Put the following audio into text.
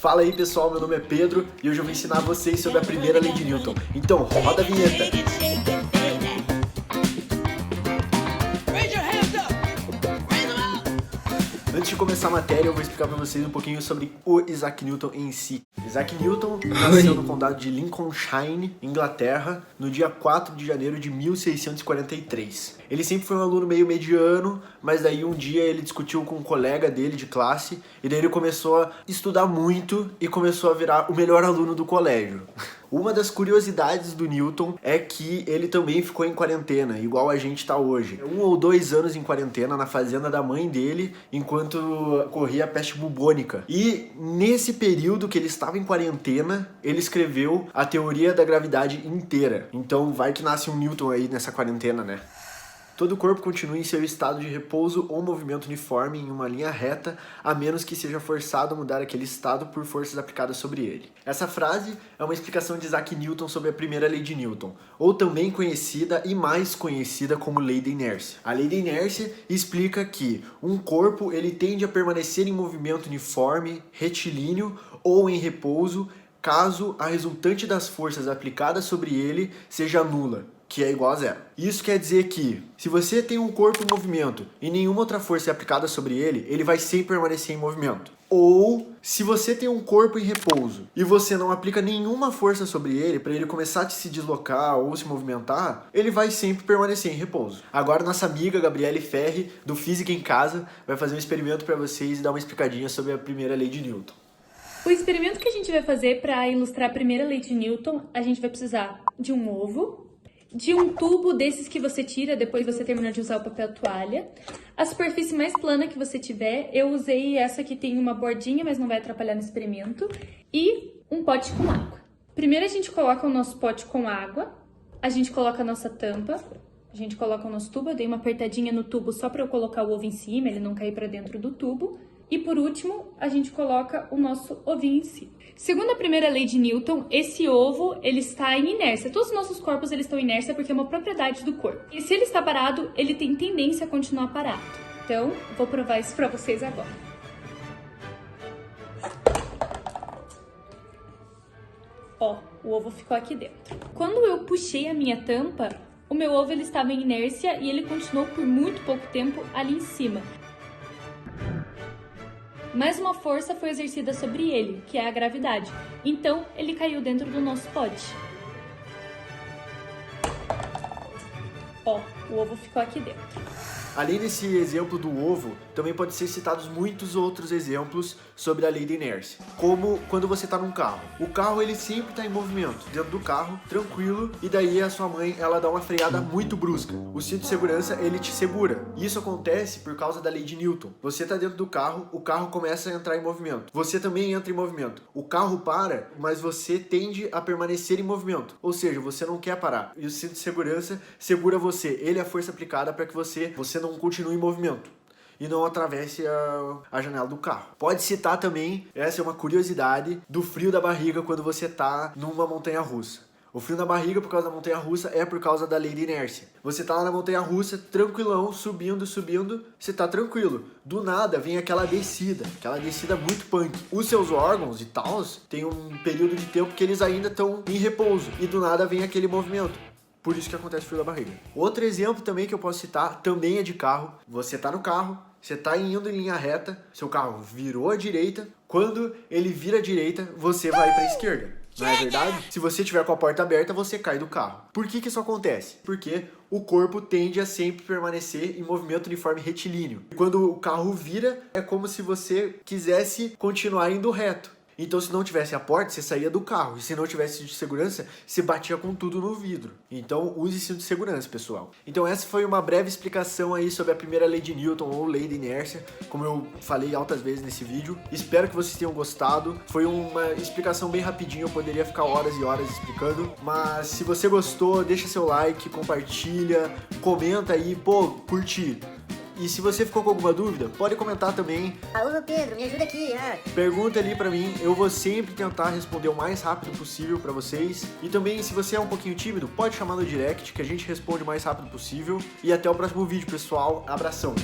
Fala aí pessoal, meu nome é Pedro e hoje eu vou ensinar vocês sobre a primeira lei de Newton. Então, roda a vinheta! Antes de começar a matéria, eu vou explicar para vocês um pouquinho sobre o Isaac Newton em si. Isaac Newton nasceu no condado de Lincolnshire, Inglaterra, no dia 4 de janeiro de 1643. Ele sempre foi um aluno meio mediano, mas daí um dia ele discutiu com um colega dele de classe, e daí ele começou a estudar muito e começou a virar o melhor aluno do colégio. Uma das curiosidades do Newton é que ele também ficou em quarentena, igual a gente tá hoje. 1 ou 2 anos em quarentena na fazenda da mãe dele, enquanto corria a peste bubônica. E nesse período que ele estava em quarentena, ele escreveu a teoria da gravidade inteira. Então vai que nasce um Newton aí nessa quarentena, né? Todo o corpo continua em seu estado de repouso ou movimento uniforme em uma linha reta, a menos que seja forçado a mudar aquele estado por forças aplicadas sobre ele. Essa frase é uma explicação de Isaac Newton sobre a primeira lei de Newton, ou também conhecida e mais conhecida como lei da inércia. A lei da inércia explica que um corpo ele tende a permanecer em movimento uniforme, retilíneo ou em repouso, caso a resultante das forças aplicadas sobre ele seja nula, que é igual a zero. Isso quer dizer que, se você tem um corpo em movimento e nenhuma outra força é aplicada sobre ele, ele vai sempre permanecer em movimento. Ou, se você tem um corpo em repouso e você não aplica nenhuma força sobre ele para ele começar a se deslocar ou se movimentar, ele vai sempre permanecer em repouso. Agora nossa amiga Gabriele Ferri, do Física em Casa, vai fazer um experimento para vocês e dar uma explicadinha sobre a primeira lei de Newton. O experimento que a gente vai fazer para ilustrar a primeira lei de Newton, a gente vai precisar de um ovo, de um tubo desses que você tira depois que você terminar de usar o papel toalha, a superfície mais plana que você tiver, eu usei essa que tem uma bordinha, mas não vai atrapalhar no experimento, e um pote com água. Primeiro a gente coloca o nosso pote com água, a gente coloca a nossa tampa, a gente coloca o nosso tubo, eu dei uma apertadinha no tubo só para eu colocar o ovo em cima, ele não cair para dentro do tubo. E por último, a gente coloca o nosso ovinho em si. Segundo a primeira lei de Newton, esse ovo ele está em inércia. Todos os nossos corpos eles estão em inércia porque é uma propriedade do corpo. E se ele está parado, ele tem tendência a continuar parado. Então, vou provar isso para vocês agora. Ó, o ovo ficou aqui dentro. Quando eu puxei a minha tampa, o meu ovo ele estava em inércia e ele continuou por muito pouco tempo ali em cima. Mas uma força foi exercida sobre ele, que é a gravidade. Então, ele caiu dentro do nosso pote. Ó, o ovo ficou aqui dentro. Além desse exemplo do ovo, também pode ser citados muitos outros exemplos sobre a lei da inércia. Como quando você está num carro. O carro ele sempre está em movimento, dentro do carro, tranquilo, e daí a sua mãe ela dá uma freada muito brusca. O cinto de segurança ele te segura. Isso acontece por causa da lei de Newton. Você está dentro do carro, o carro começa a entrar em movimento. Você também entra em movimento. O carro para, mas você tende a permanecer em movimento. Ou seja, você não quer parar. E o cinto de segurança segura você. Ele é a força aplicada para que você não continue em movimento e não atravesse a janela do carro. Pode citar também, essa é uma curiosidade, do frio da barriga quando você tá numa montanha-russa. O frio na barriga por causa da montanha-russa é por causa da lei de inércia. Você tá lá na montanha-russa, tranquilão, subindo, você tá tranquilo. Do nada vem aquela descida muito punk. Os seus órgãos e tal tem um período de tempo que eles ainda estão em repouso e do nada vem aquele movimento. Por isso que acontece o frio da barriga. Outro exemplo também que eu posso citar, também é de carro. Você tá no carro, você tá indo em linha reta, seu carro virou à direita. Quando ele vira à direita, você vai para a esquerda. Não é verdade? Se você tiver com a porta aberta, você cai do carro. Por que isso acontece? Porque o corpo tende a sempre permanecer em movimento uniforme retilíneo. E quando o carro vira, é como se você quisesse continuar indo reto. Então, se não tivesse a porta, você saía do carro. E se não tivesse cinto de segurança, você batia com tudo no vidro. Então, use cinto de segurança, pessoal. Então, essa foi uma breve explicação aí sobre a primeira lei de Newton, ou lei da inércia, como eu falei altas vezes nesse vídeo. Espero que vocês tenham gostado. Foi uma explicação bem rapidinha, eu poderia ficar horas e horas explicando. Mas, se você gostou, deixa seu like, compartilha, comenta aí, curti. E se você ficou com alguma dúvida, pode comentar também. Ô Pedro, me ajuda aqui. Pergunta ali pra mim, eu vou sempre tentar responder o mais rápido possível pra vocês. E também, se você é um pouquinho tímido, pode chamar no direct que a gente responde o mais rápido possível. E até o próximo vídeo, pessoal. Abração!